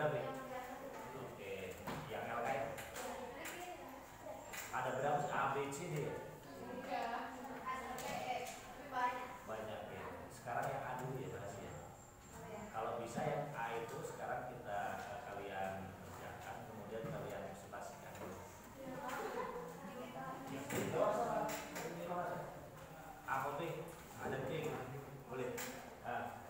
berapa ya? Oke, yang L kan ada berapa sih? A, B, C, D ya? Banyak ya. Sekarang yang A dulu ya bahas ya. Kalau bisa yang A itu sekarang kita kalian kerjakan, kemudian kalian presentasikan dulu. A atau B? Ada B, boleh. Nah.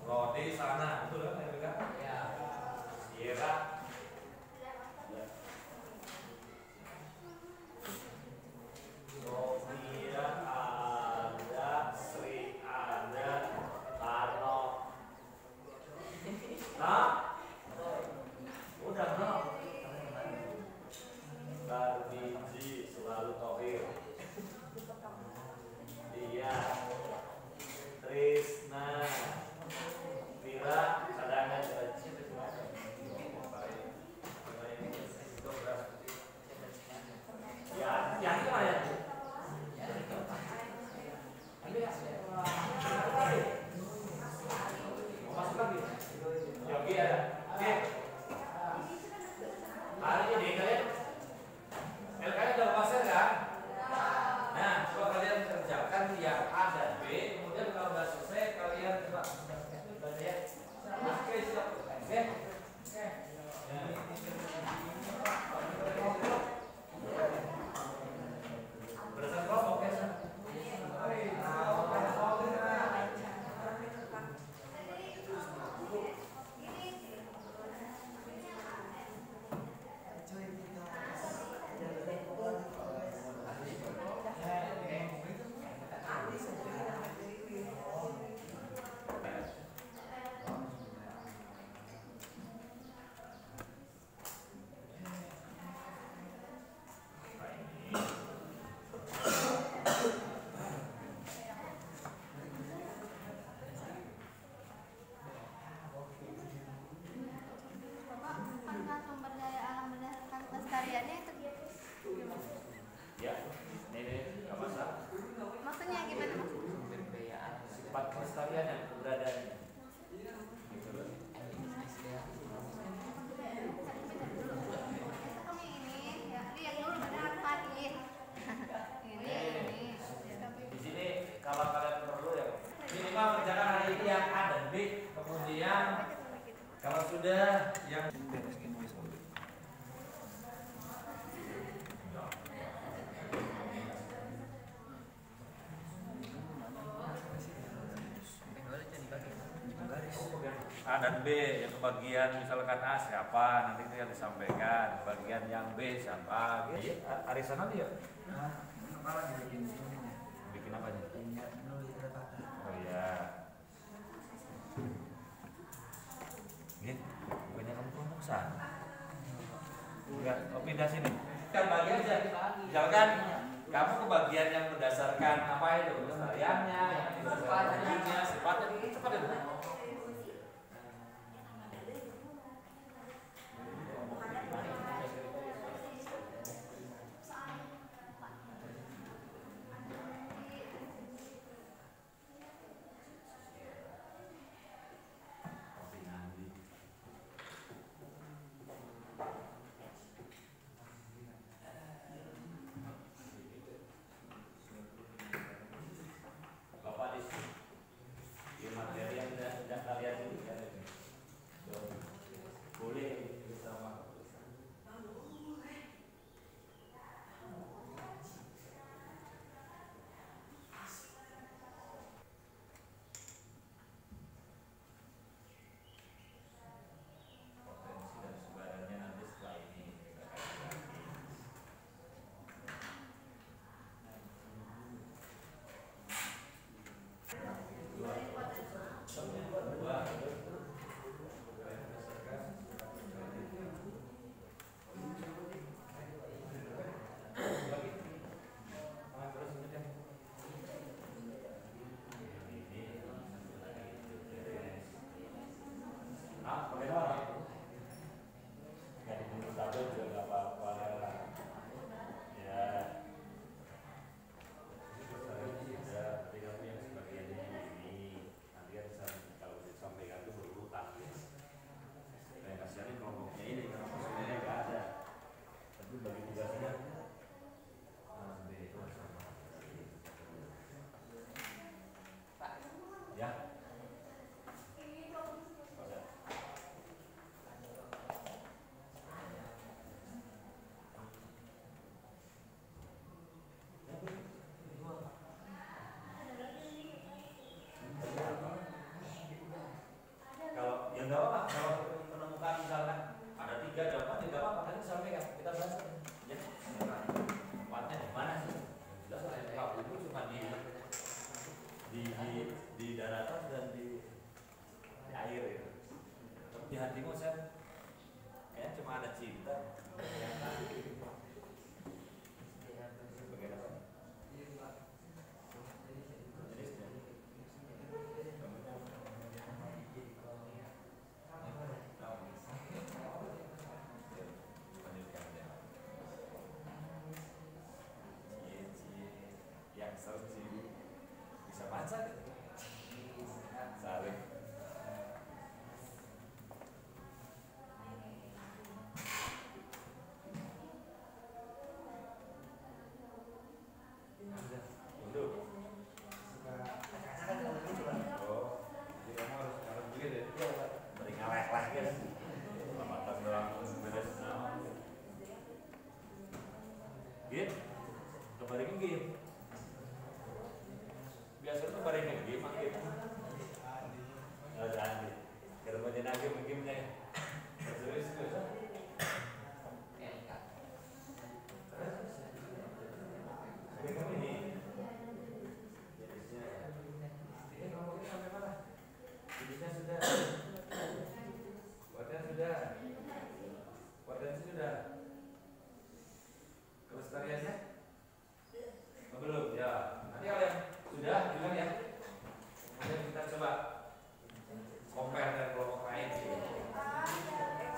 Rodi sana, betul kan mereka? Ya. Sierra. Sofia ada, Sri ada, Tarno. Nah, udah no. Barbiji selalu tohir. Iya. dan B, yang kebagian misalkan A siapa, nanti itu yang disampaikan, bagian yang B siapa gitu. Arisan dia Kepala dibikin bikin apa nih? Oh iya gitu, bukannya kamu ngomong sana enggak, oh pindah sini kan bagi aja, misalkan kamu kebagian yang berdasarkan apa itu, kesehariannya, yang berdasarkan sifatnya, cepat itu.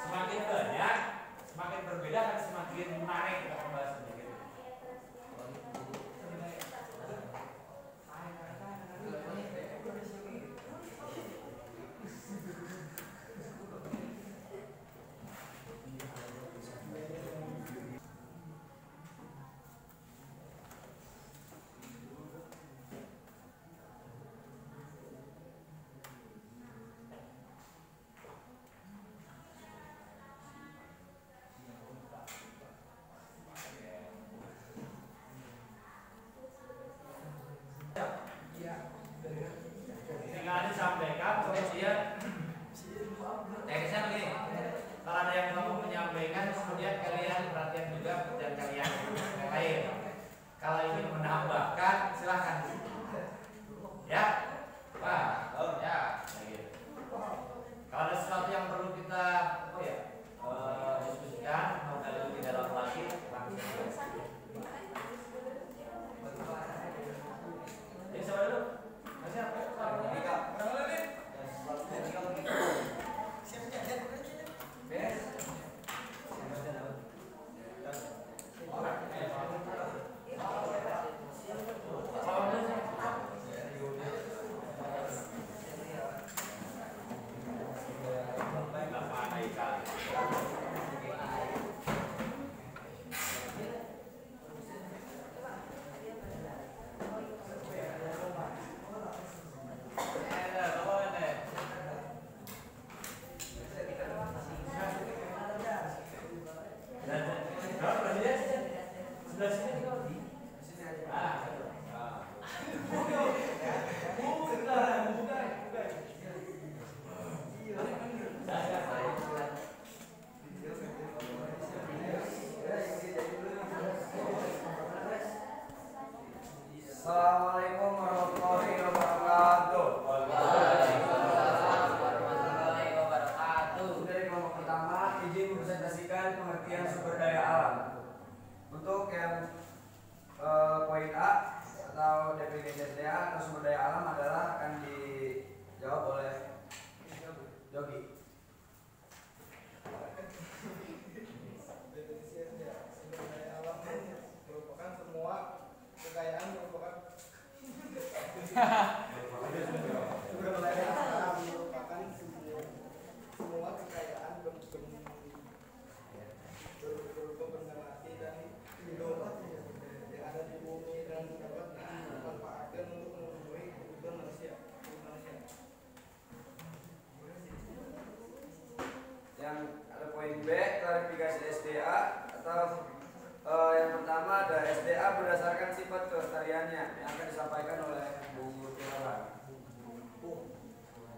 Semakin banyak Assalamualaikum warahmatullahi wabarakatuh. Waalaikumsalam warahmatullahi wabarakatuh. Dari kelompok pertama, izin mempresentasikan pengertian sumber daya alam. Untuk yang poin A atau definisi SDA atau sumber daya alam adalah akan dijawab oleh Yogi. Definisi SDA, sumber daya alam merupakan semua kekayaan merupakan sumber daya alam merupakan semua kekayaan berupa benda mati dan hidup yang ada di bumi dan dapat dimanfaatkan untuk memenuhi kebutuhan manusia. Yang ada poin B, klarifikasi SDA atau yang pertama ada SDA berdasarkan sifat kelestariannya yang akan disampaikan oleh Bu Tiara.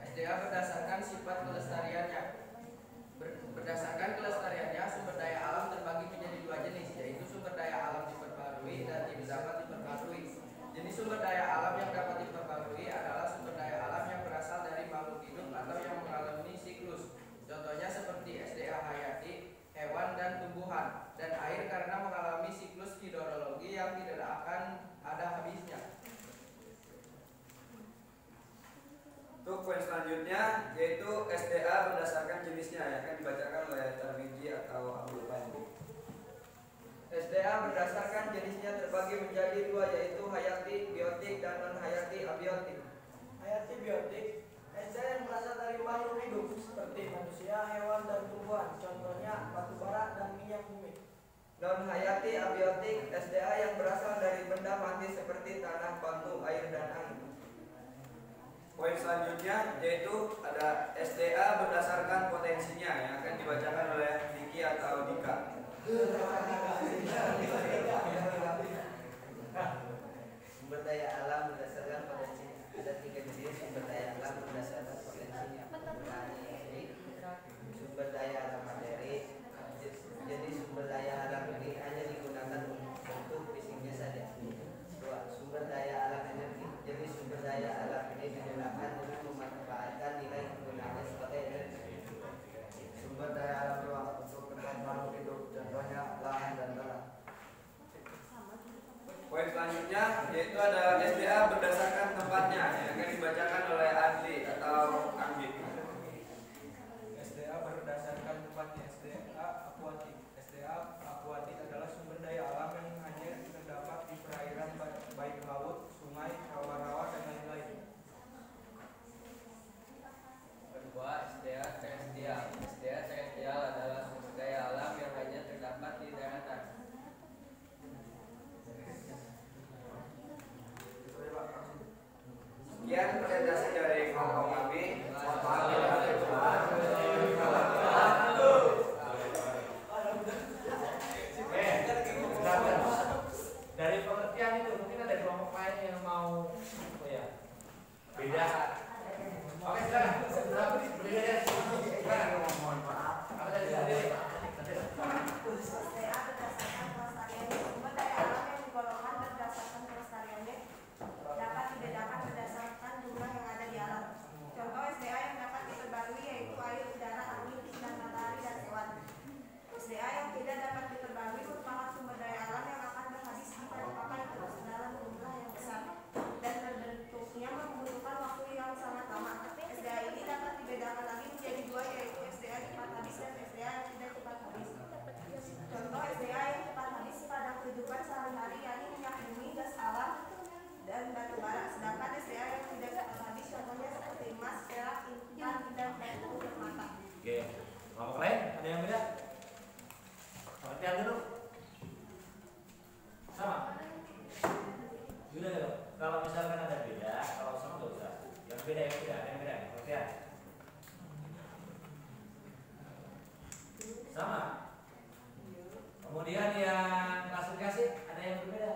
SDA berdasarkan sifat kelestariannya. Berdasarkan kelestariannya, sumber daya alam terbagi menjadi dua jenis, yaitu sumber daya alam diperbarui dan tidak dapat diperbarui. Jenis sumber daya alam yang dapat diperbarui adalah sumber daya alam yang berasal dari makhluk hidup atau yang mengalami siklus. Contohnya seperti SDA hayati, hewan dan tumbuhan, dan air karena mengalami siklus hidrologi yang tidak akan ada habisnya. Untuk poin selanjutnya yaitu SDA berdasarkan jenisnya yang akan dibacakan oleh Tarmiji atau Abdul Fandi. SDA berdasarkan jenisnya terbagi menjadi dua, yaitu hayati biotik dan non hayati abiotik. Hayati biotik, SDA yang berasal dari makhluk hidup seperti manusia, hewan, dan tumbuhan. Contohnya batu bara dan minyak bumi. Non hayati abiotik, SDA yang berasal dari benda mati seperti tanah, batu, air, dan angin. Poin selanjutnya yaitu ada SDA berdasarkan potensinya yang akan dibacakan oleh Diki atau Dika. Sumber daya alam berdasarkan potensi. Ada tiga jenis sumber daya alam berdasarkan potensinya. Sumber daya alam materi. Jenis sumber daya alam ini hanya digunakan untuk fisiknya saja. Dua, sumber daya alam energi. Jenis sumber daya alam ini digunakan untuk memanfaatkan nilai penggunaannya sebagai energi. Sumber daya alam ruang untuk tempat makhluk hidup, contohnya lahan dan tanah. Poin selanjutnya yaitu ada SDA berdasarkan tempatnya yang akan dibacakan oleh Adli atau Anggit. SDA berdasarkan tempatnya. SDA akuatik. SDA akuatik adalah sumber daya alam yang hanya terdapat di perairan baik laut, sungai, rawa-rawa, dan lain-lain. Kedua, SDA terestrial. SDA terestrial adalah sumber daya alam yang hanya terdapat di daratan. Sekian presentasi dari kelompok kami. Mohon maaf bila ada kesalahan. Dari pengertian itu mungkin ada kelompok lain yang mau beda. Oke, silakan. Beda. Mohon maaf. Apa tadi? SDA berdasarkan kelestariannya. Sumber daya alam yang digolongkan berdasarkan kelestariannya dapat dibedakan berdasarkan jumlah yang ada di alam. Contoh SDA yang dapat diperbarui yaitu air, udara, angin, sinar matahari, dan hewan. SDA yang tidak dapat diperbarui merupakan sumber daya alam yang akan berhabis jika dipakai terus dalam jumlah yang besar dan terbentuknya membutuhkan waktu yang sangat lama. SDA ini dapat dibedakan lagi menjadi dua, yaitu SDA cepat habis dan SDA yang tidak cepat habis. Contoh SDA yang cepat habis pada kehidupan sehari-hari yakni minyak bumi, gas alam, dan batu bara. Sedangkan SDA yang tidak cepat habis contohnya seperti emas, perak, intan, dan minyak mata. Oke, kelompok lain ada yang beda? Pengertian dulu. Sama. Sudah ya. Kalau misalkan ada beda, kalau sama nggak usah. Yang beda, pengertian. Sama. Kemudian yang klasifikasi ada yang berbeda.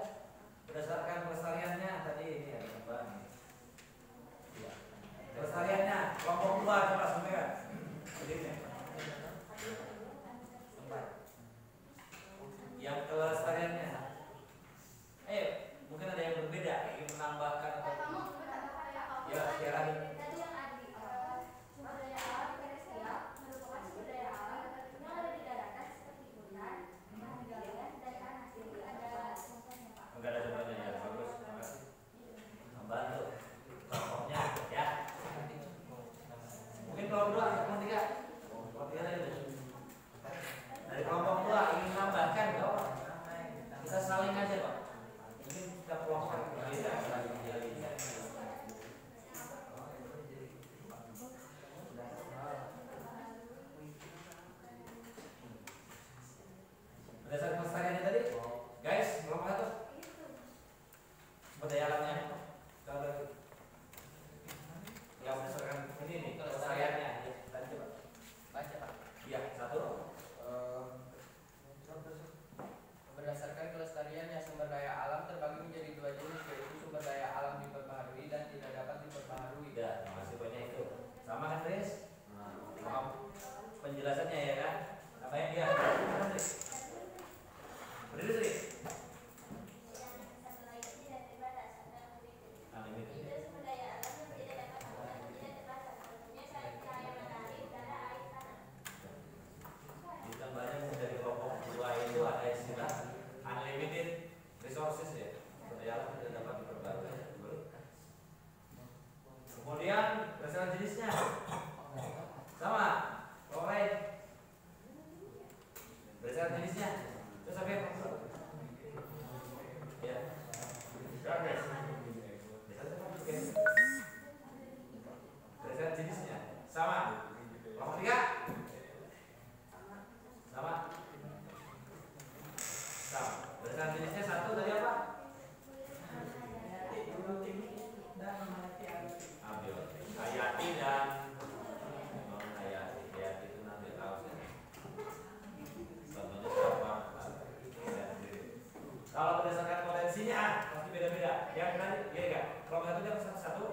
potensinya pasti beda-beda. Ya nanti ya enggak. Kalau satu yang satu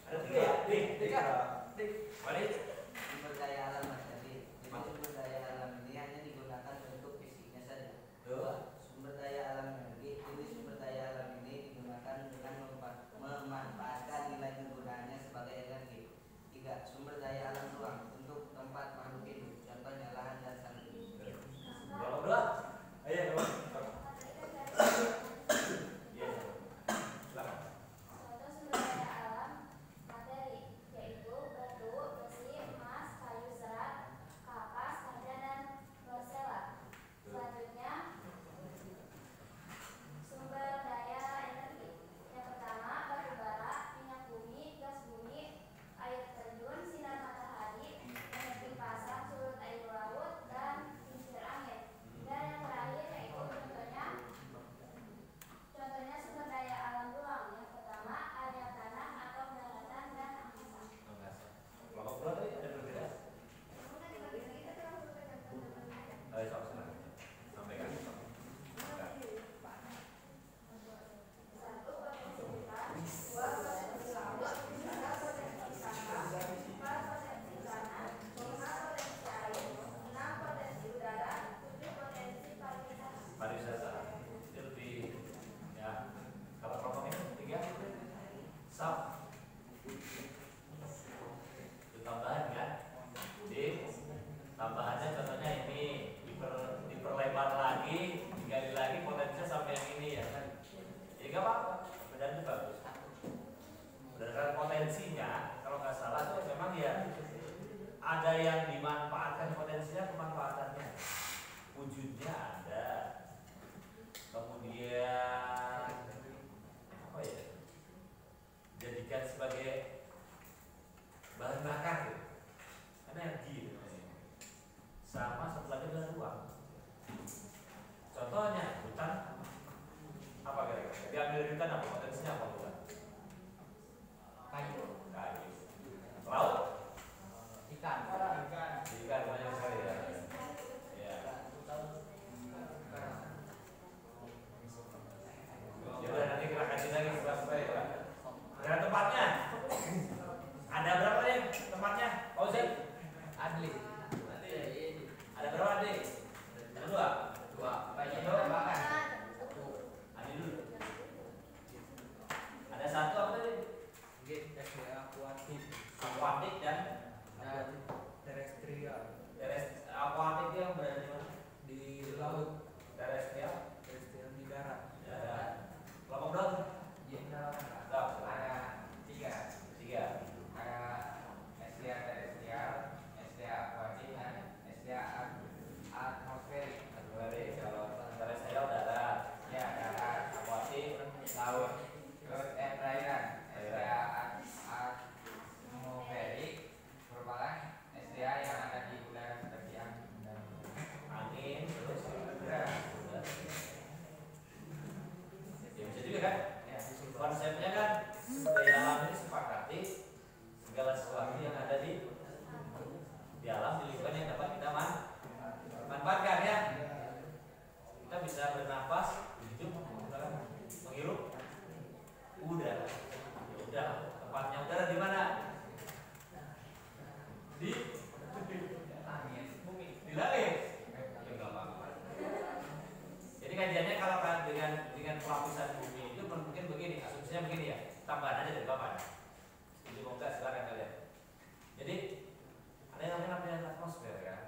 ada tiga. Tiga. Balik. Sumber daya alam Mas tadi. Jadi sumber daya alam ini hanya digunakan untuk fisiknya saja. Dua, sumber daya alam energi. Jadi sumber daya alam ini digunakan dengan memanfaatkan nilai kegunaannya sebagai energi. Tiga, sumber daya alam ruang untuk tempat makhluk hidup. Contohnya lahan dan tanah. Kalau dua, ayo dua. Iya. Silakan. Suatu sumber daya alam materi, yaitu batu, besi, emas, kayu, serat, kapas, kaca, dan rosella. Selanjutnya, sumber daya energi. Yang pertama, batu bara, minyak bumi, gas bumi, air terjun, sinar matahari, energi pasang, surut air laut, dan kincir angin. Dan yang terakhir yaitu contohnya sumber daya alam ruang. Yang pertama, area tanah atau daratan dan angkasa. Kelompok dua tadi ada berbeda. Ayo silakan. Sampaikan. Satu, potensi dua, potensi laut, tiga, potensi tanah, empat, potensi tanah, lima, potensi air, enam, potensi udara, tujuh, potensi pariwisata. Pariwisata itu lebih ya. Kalau kelompok ini tiga, sub. Itu tambahan kan? Jadi tambahannya contohnya ini diperlebar lagi, digali lagi potensinya sampai yang ini ya kan? Jadi nggak apa-apa, bedanya bagus. Berdasarkan potensinya, kalau nggak salah tuh memang ya ada yang dimanfaatkan potensinya, pemanfaatannya, wujudnya ada. Kemudian apa ya? Jadikan sebagai bahan bakar gitu. Energi gitu. Sama satu lagi adalah ruang. Contohnya hutan apa kira-kira? Diambil dari hutan apa? Potensinya apa hutan? Kayu, Kayu. Laut? ikan, Ikan banyak sekali ya. Ya. Ya udah nanti kita kaji lagi sampai ya. Ada tempatnya. Ada berapa nih tempatnya? Fauzan? Adli. Ada berapa nih? Ada dua. Banyak tambahkan. Adi dulu. Ada satu apa tadi? SDA akuatik Akuatik dan terestrial akuatik yang berada di mana? di laut, Terestrial. terestrial di darat. Ya. Kelompok berapa? Berapa? Ada tiga. Tiga. Ada SDA terestrial, SDA akuatik, dan SDA atmosferik. Berarti kalau terestrial darat, Ya, darat, akuatik laut, terus perairan, SDA atmosferik merupakan SDA yang ada di udara seperti angin dan angin terus udara. ya bisa juga kan? Ya, Konsepnya kan daya alam ini sepakati segala sesuatu yang ada di alam di lingkungan yang dapat kita manfaatkan ya. Kita bisa bernapas, hidup, menghirup udara. Ya udah, tempatnya udara di mana? Di bumi, di langit. Ya enggak apa-apa. Jadi kajiannya kalau dengan pelapisan bumi itu mungkin begini, asumsinya begini ya, tambahan aja dari Bapak. Jadi mau nggak silakan kalian. Jadi ada yang namanya atmosfer kan,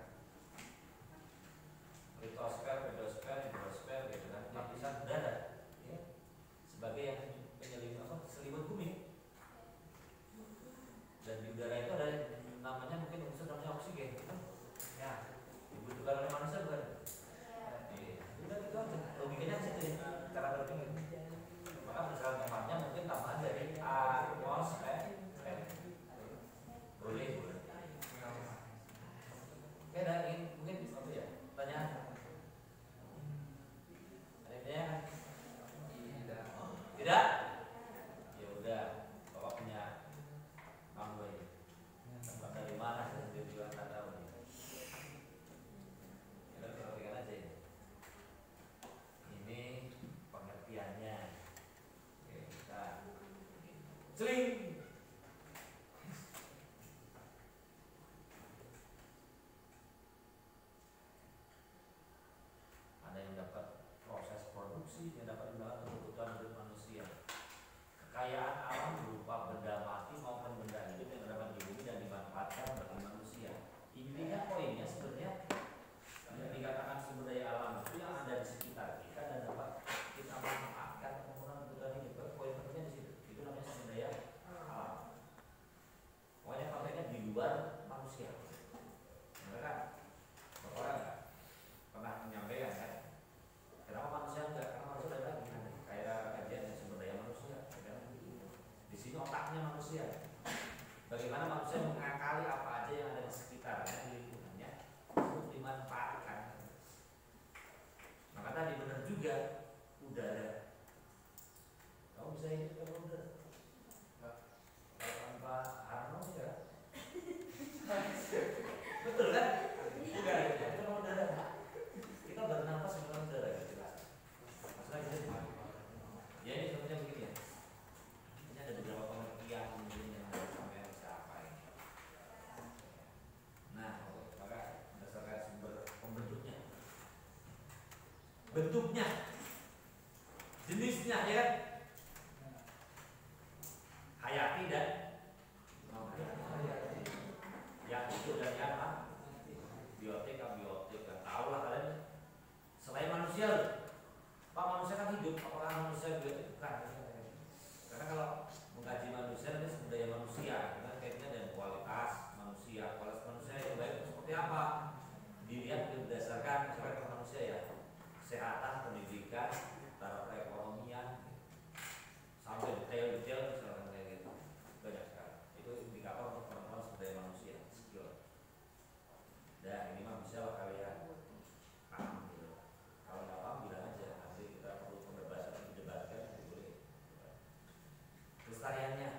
litosfer, pedosfer, hidrosfer gitu kan, lapisan udara ya, sebagai yang selimut bumi. Dan di udara itu ada namanya mungkin unsur namanya oksigen ya, dibutuhkan oleh manusia bukan? Udah gitu aja, logikanya ke situ ya, cara berpikir. Maka berdasarkan tempatnya mungkin tambahan dari atmosfer. Boleh. Oke, dan ingin mungkin apa ya? Pertanyaan? Ada yang tanya? Tidak? Ya udah, Bapak punya kamu ini. Tempat dari mana? Dari juga nggak tahu nih. Kita perhatikan aja ini. Ini pengertiannya. bentuknya, jenisnya, ya kan? Hayati dan yang hidup dan yang biotik, abiotik, kan tahu lah kalian. Selain manusia, Pak, manusia kan hidup, apakah manusia biotik? Bukan. Karena kalau mengkaji manusia ini sumber daya manusia, karena kaitannya dengan kualitas manusia yang baik itu seperti apa? Dilihat berdasarkan karakter manusia ya, kesehatan, pendidikan, taraf perekonomian, sampai detail-detail misalkan kayak gitu, banyak sekali. Itu indikator untuk penentuan sumber daya manusia, skill. Dan ini mah bisa lah kalian paham gitu. Kalau nggak paham bilang aja, nanti kita perlu mendebatkan, boleh. Kelestariannya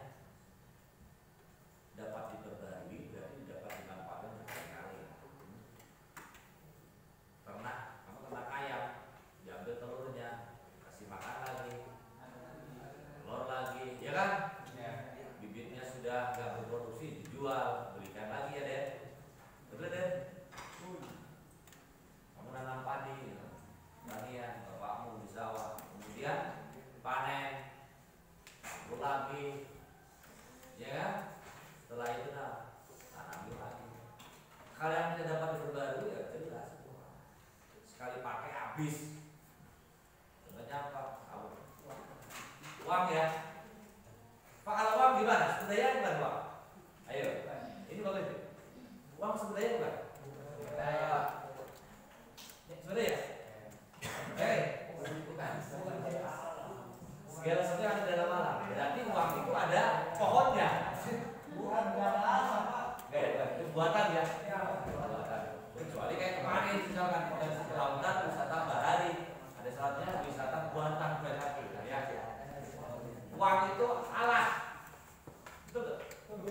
dapat diperbarui, berarti dapat dimanfaatkan berkali-kali. Ternak, kamu ternak ayam, diambil telurnya, kasih makan lagi, telur lagi, ya kan? Bibitnya sudah nggak berproduksi, dijual, belikan lagi ya Den. Betul Den? Kamu nanam padi, tanian, bapakmu di sawah, kemudian panen, lalu lagi, ya kan? Setelah itu tanami lagi. Kalian tidak dapat diperbarui ya jelas. Sekali pakai habis. Contohnya apa? Uang ya. Pak, kalau uang gimana? Sebudaya bukan uang? Ayo, ini bagus. Uang sebudaya bukan? Sebudaya? Bukan. Segala sesuatu yang ada dalam alam. Berarti uang itu ada pohonnya. Bukan itu buatan ya. Buatan. Kecuali kayak kemarin misalkan potensi kelautan wisata bahari, ada saatnya wisata buatan berarti ya. Uang itu alat. Betul?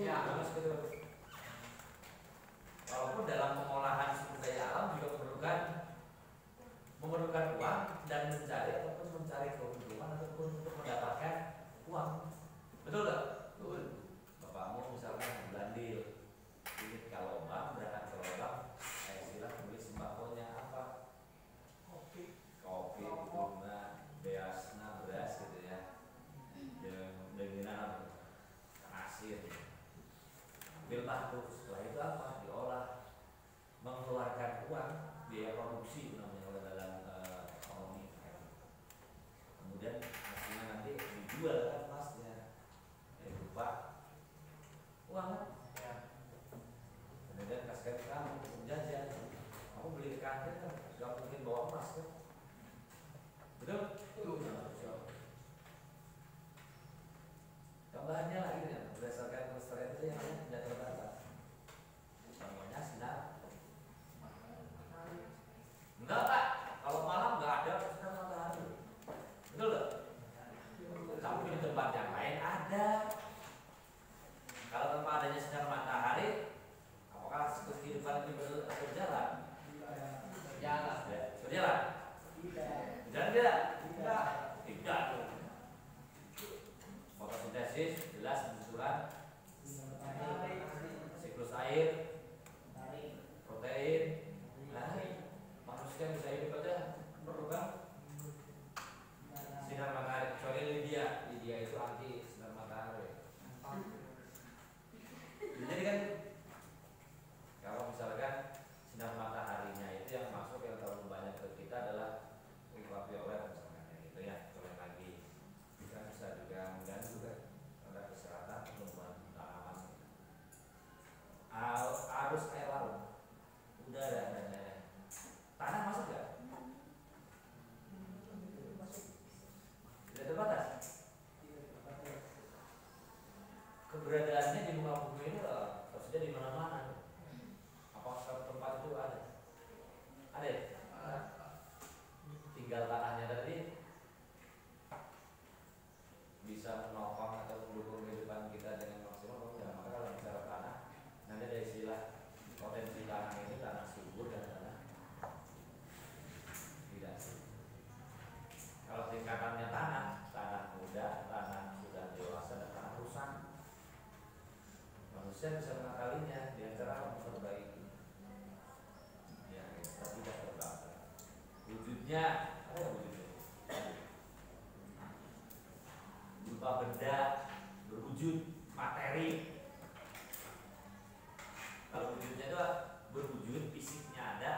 Ya, betul. Walaupun dalam pengolahan sumber daya alam juga memerlukan uang dan mencari keuntungan ataupun untuk mendapatkan uang. Betul tak? Betul. Bapakmu misalkan belandil, ini kalau bang berangkat ke lobang, silakan beli sembakonya apa? Kopi, bunga, beasna, beras gitu ya. Dengan asir. Ambil batu, setelah itu apa? Diolah, mengeluarkan uang, biaya produksi namanya kalau dalam ekonomi. Kemudian hasilnya nanti dijual kan emasnya, berupa uang kan? Ya. Kemudian kasih kamu jajan, kamu beli ke kantin kan, gak mungkin bawa emas kan? Betul? Tambahannya lagi ya, berdasarkan kelestarian itu yang namanya tidak terbatas. Contohnya sinar. Enggak Pak, kalau malam nggak ada sinar matahari. Betul nggak? Tapi di tempat yang lain ada. Kalau tempat adanya sinar matahari, apakah kehidupan ini berjalan? Berjalan. Berjalan? Berjalan tidak? Tidak. Fotosintesis jelas benturan siklus air, protein. Nah, manusia bisa hidup aja perlu kan sinar matahari, kecuali Lydia itu anti sinar matahari. Jadi kan kalau misalkan sinar mataharinya itu yang masuk yang terlalu banyak ke kita adalah ultraviolet misalkan gitu ya, colek lagi bisa juga mengganggu kan terhadap kesehatan pertumbuhan tanaman. Arus air laut, udara dan lain-lain. Tanah masuk nggak? Tidak terbatas. Keberadaannya di muka bumi ini tersedia di mana-mana. Apakah suatu tempat itu ada? Ada ya? Tinggal tanahnya tadi bisa menopang atau mendukung kehidupan kita dengan maksimal. Maka kalau bicara tanah, nanti ada istilah potensi tanah ini tanah subur dan tanah tidak subur. Kalau tingkatannya tanah muda, tanah sudah dewasa, dan tanah rusak. Manusia bisa mengakalinya, di antara memperbaiki. Ya, kita tidak terbatas. Wujudnya ada berupa benda berwujud materi. Kalau wujudnya itu berwujud, fisiknya ada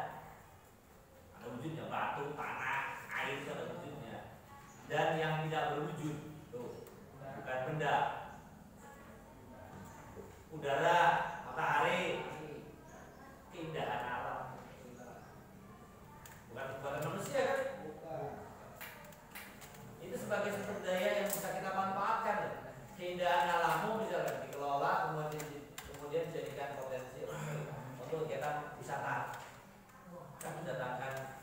wujudnya, batu, tanah, air itu ada wujudnya. Dan yang tidak berwujud tuh bukan benda, udara, matahari, keindahan alam, bukan buatan manusia kan? Itu sebagai sumber daya yang bisa kita manfaatkan. Keindahan alammu bisa dikelola, kemudian dijadikan potensi untuk kegiatan wisata. Kan mendatangkan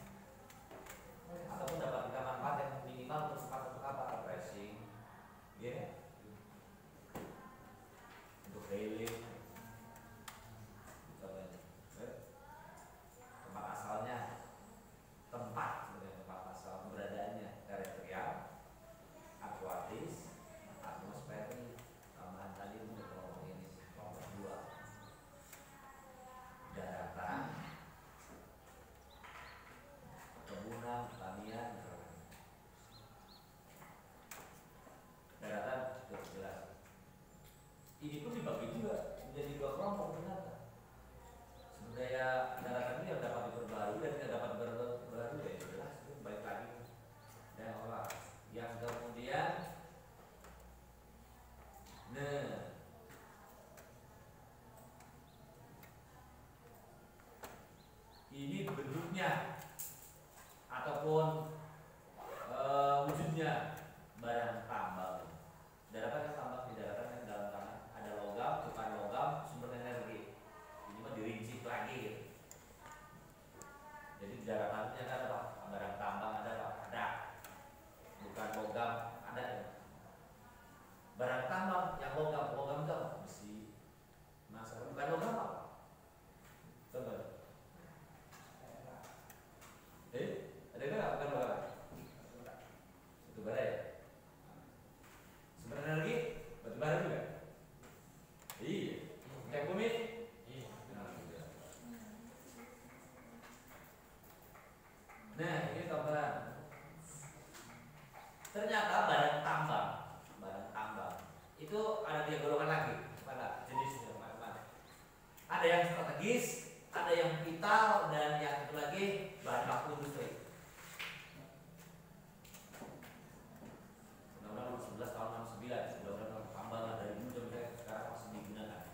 ataupun dapat kita manfaat yang minimal untuk apa? Refreshing, ya, untuk healing. Tempat asalnya, tempat asal keberadaannya terestrial, akuatis, atmosferik. Tambahan tadi untuk kelompok ini, kelompok 2, daratan, perkebunan, pertanian, daratan cukup jelas. Ini pun dibagi juga menjadi 2 kelompok ternyata. Sumber daya daratan ini yang dapat diperbarui dan tidak dapat diperbarui, ya jelas itu baik lagi. Dan orang yang kemudian, ini bentuknya ataupun wujudnya barang tambang. Daratan kan tambang, di daratan kan dalam tanah ada logam, bukan logam, sumber energi. Ini mah dirinci lagi gitu. Jadi di daratannya ada apa? Barang tambang ada apa? Ada. Bukan logam ada ya. Barang tambang yang logam itu apa? Besi, emas, bukan logam apa? Coba. Ada nggak bukan logam? Batu bara ya? Sumber energi? Batu bara juga? Iya. Minyak bumi? Iya. Nah, ini gambaran. Ternyata barang tambang itu ada 3 golongan lagi. Pada jenisnya macam-macam. Ada yang strategis, ada yang vital, dan yang satu lagi bahan baku industri. Undang-Undang nomor 11 tahun 69, Undang-Undang Pertambangan dari dulu sampai sekarang masih digunakan.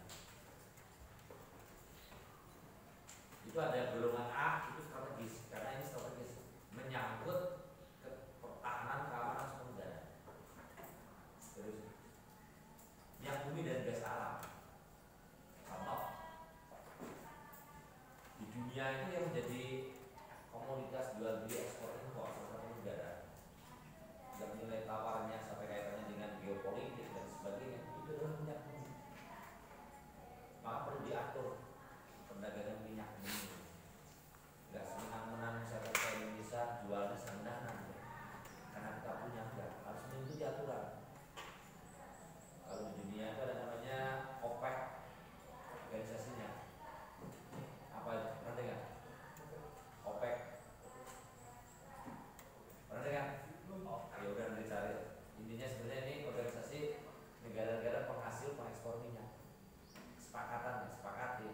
Itu ada golongan A, itu strategis, karena ini strategis menyangkut pertahanan keamanan sumber daya. Terus minyak bumi dan gas alam. Contoh, di dunia itu yang menjadi komoditas jual beli ekspor impor salah satu negara, dan nilai tawarnya sampai kaitannya dengan geopolitik dan sebagainya, itu adalah minyak bumi. Maka perlu diatur perdagangan minyak bumi. Gak senang-menang saya ke Indonesia jualnya sembarangan, karena kita punya enggak, harus mengikuti aturan. Kalau di dunia itu ada namanya OPEC, organisasinya. Apa itu? Pernah dengar? OPEC. Pernah dengar? Oh, ya udah nanti cari. Intinya sebenarnya ini organisasi negara-negara penghasil pengekspor minyak. Sepakati.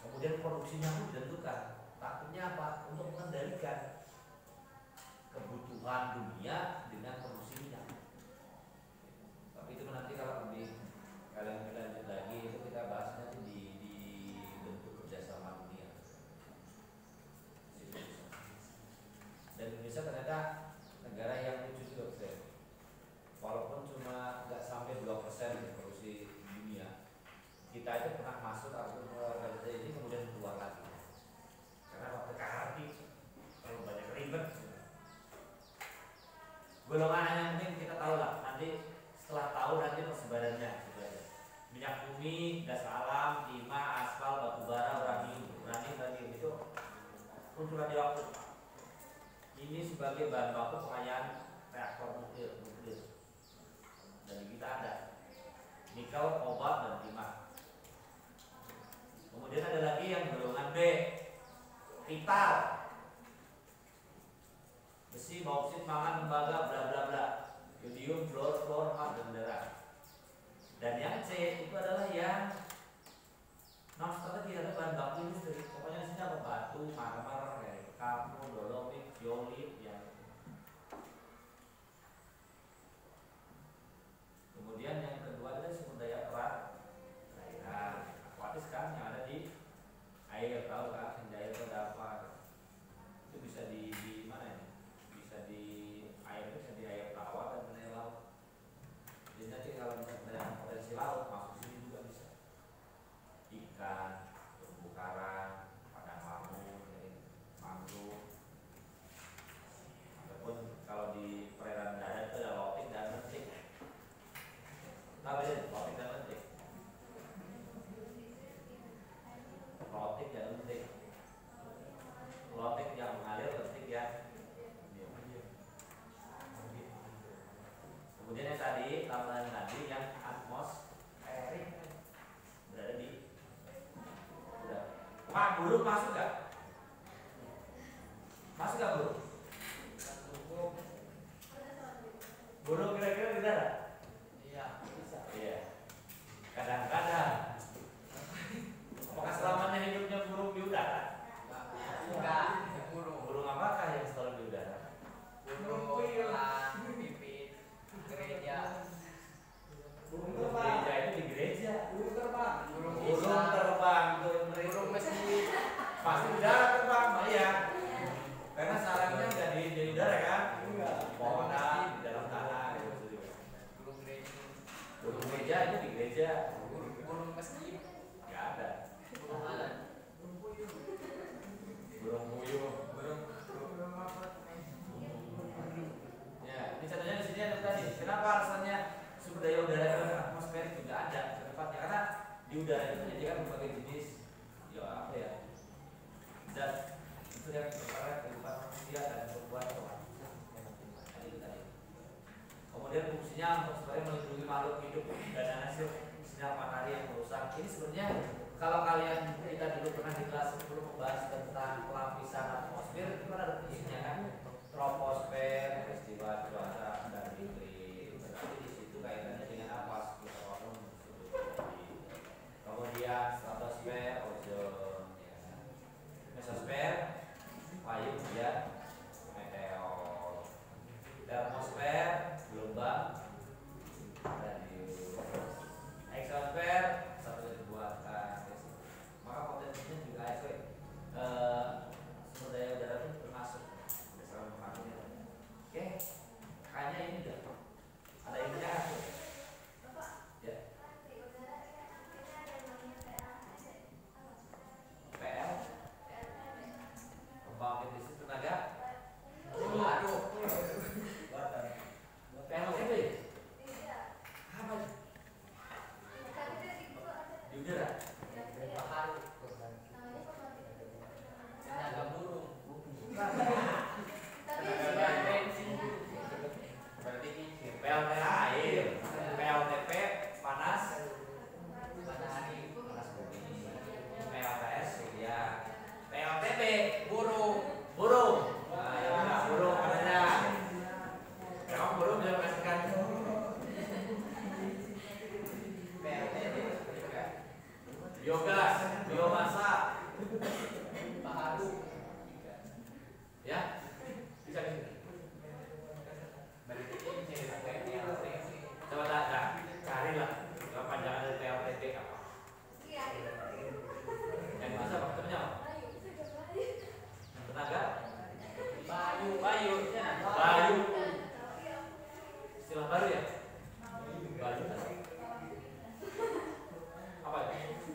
Kemudian produksinya pun ditentukan. Takutnya apa? Untuk mengendalikan kebutuhan dunia dengan produksi minyak. Tapi itu nanti kalau lebih kalian lanjut lagi itu kita bahas nanti di bentuk kerjasama dunia. Dan Indonesia ternyata negara yang lucu juga, walaupun cuma nggak sampai 2% produksi dunia, kita itu pernah masuk atau organisasi ini kemudian keluar lagi karena waktu KRT terlalu banyak ribet. Golongan yang penting kita tahu lah, nanti setelah tahu nanti persebarannya gitu aja. Minyak bumi, gas alam, timah, aspal, batu bara, uranium itu unsur radioaktif. Ini sebagai bahan baku pengayaan reaktor nuklir. Dan kita ada nikel, kobalt, dan timah. Kemudian ada lagi yang golongan B, vital, besi, bauksit, mangan, tembaga, bla bla bla. Yodium, fluor, up dan darah. Dan yang C itu adalah yang non strategis atau bahan baku listrik. Pokoknya di sini apa batu, marmer, kayak kamu, dolomit, diolit, yang kemudian yang kedua adalah sumber daya perairan aquatis kan yang ada di air, tahu kan sumber daya itu ada apa? Itu bisa di mana ini? Bisa di air, bisa di air tawar dan air laut. Jadi nanti kalau misalnya potensi laut masuk sini juga bisa. Ikan, terumbu karang, padang lamun, mangrove. Ataupun kalau di perairan darat itu ada lotik dan lentik. Tahu ya, lotik dan lentik. Lotik dan lentik. Lotik yang mengalir, lentik yang diam. Kemudian yang tadi, tambahan tadi yang atmosferik berada di udah. Pak, burung masuk gak? Masuk gak burung? Burung kira-kira di darat? Iya, bisa. Iya. Kadang-kadang. Apakah selamanya hidupnya burung di udara? Enggak, burung. Burung apakah yang selalu di udara? Burung, elang, pipit, gereja. Burung Burung terbang. gereja itu di gereja. Burung terbang. Burung Burung bisa. terbang tuh Burung masjid. pasti udara terbang, Mbak, iya. Karena sarangnya udah di udara kan? Enggak. Di pohon, di dalam tanah gitu. Burung gereja. Burung gereja itu di gereja. Burung masjid. Nggak ada. Burung alan. Burung puyuh. Ya, ini contohnya di sini ada tadi. Kenapa alasannya sumber daya udara dan atmosfer juga ada tempatnya? Karena di udara itu menyediakan berbagai jenis ya apa ya zat itu yang berperan kehidupan manusia dan berbuat itu tadi. Kemudian fungsinya untuk supaya melindungi makhluk hidup dan hasil sinar matahari yang merusak. Ini sebenarnya kalau kalian kita dulu pernah di kelas 10 membahas tentang lapisan atmosfer itu kan ada fungsinya kan, troposfer, peristiwa cuaca dan iklim. Berarti di situ kaitannya dengan apa? Spektrometer. Kemudian stratosfer, ozon, ya. Mesosfer, payung hujan, meteor. Termosfer, gelombang, radius. Exosfer, satelit buatan. Maka potensinya juga itu sumber daya udara itu termasuk berdasarkan pengalaman. Oke, kayaknya ini dah ada yang jahat tuh. Ya. PL, pembangkit listrik tenaga. Aduh. PLTB. Apa? Di udara. Baharu. Tenaga burung. Berarti PLTA air, PLTP panas, Matahari. panas bumi, PLTS surya, PLTP Burung. burung. Nah, ya udah, burung adanya. Kamu burung bisa menghasilkan PLTB. biogas, biomasa, Baharu. ya bisa bisa. Coba tak, carilah kepanjangan dari PLTP apa? Yang masa apa ketemunya apa? Tenaga? Bayu. Bayu, Bayu. Istilah baru ya? Bayu. Apa itu?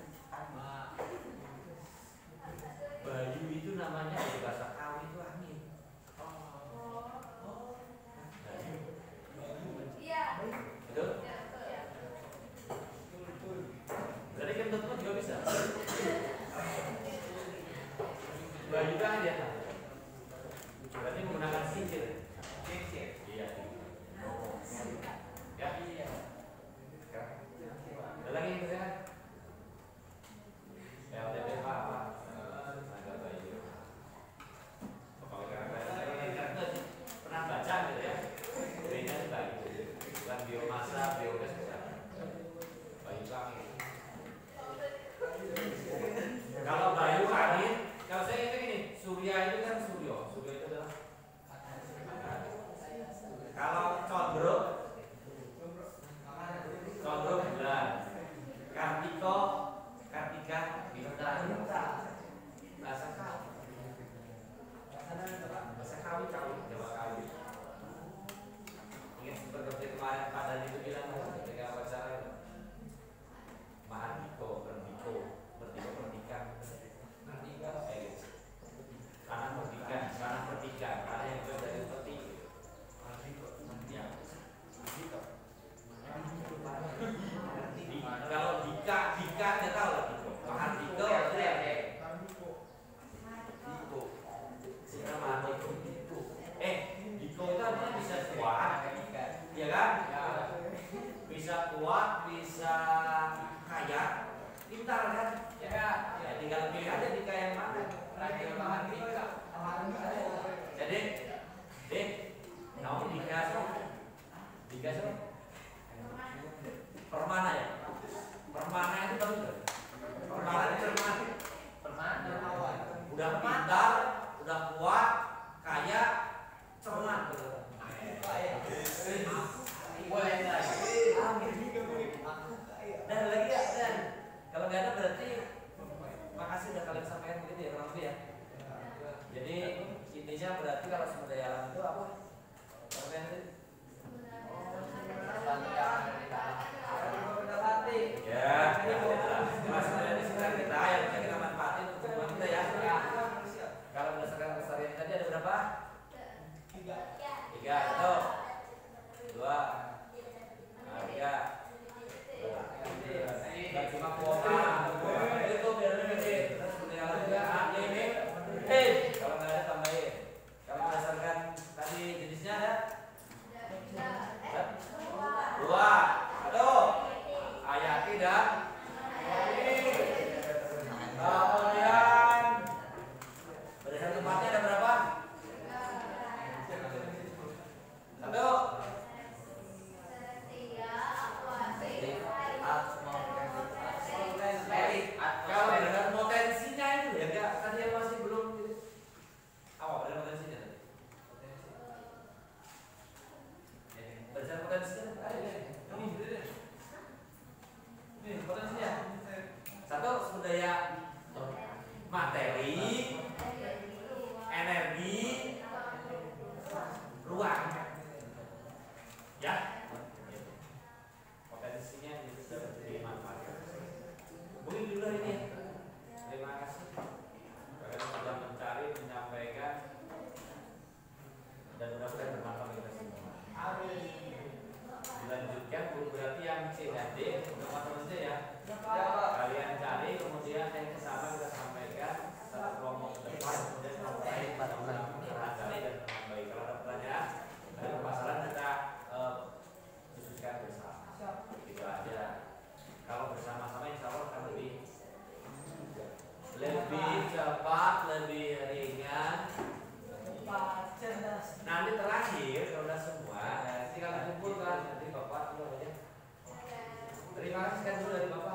Tiga siapa? Permana ya? Permana itu bagus nggak? Permana itu permana. Udah pintar, udah kuat, kaya, cermat. Boleh nggak? Dan lagi ya, dan kalau nggak ada berarti makasih udah kalian sampaikan begitu ya kurang lebih ya. Jadi intinya berarti kalau sumber daya alam itu apa? Ya, mas dari sekitar kita yang bisa kita manfaatin untuk teman kita ya. Kalau berdasarkan kelestarian tadi ada berapa? Tiga, atau dua, tiga. Gak cuma kuota, itu biar lebih terus sumber daya alam juga unlimited. Kalau nggak ada tambahin. Kalau berdasarkan tadi jenisnya ada? Dua, aduh. Ayati dan kemudian berdasarkan tempatnya ada berapa? Satu. Kalau berdasarkan potensinya itu ya enggak tadi yang masih belum apa berdasarkan potensinya tadi? Berdasarkan potensinya ini potensinya satu sumber daya materi, energi, ruang, ya potensinya bisa dimanfaatkan. Mungkin dulu ini. Terima kasih kalian sudah mencari, menyampaikan, dan mudah-mudahan bermanfaat kita semua. Dilanjutkan berarti yang C dan D untuk matematika ya. Kalian cari kemudian yang kesana kita sampaikan satu kelompok ke depan kemudian kelompok lain pada mempelajari dan menambah. Kalau ada pertanyaan ada permasalahan kita diskusikan bersama. Itu aja. Kalau bersama-sama insya Allah akan lebih cepat, lebih ringan. Nanti terakhir kalau sudah semua, nanti kalian kumpulkan nanti bapak dulu aja. Terima kasih sekali dulu dari bapak.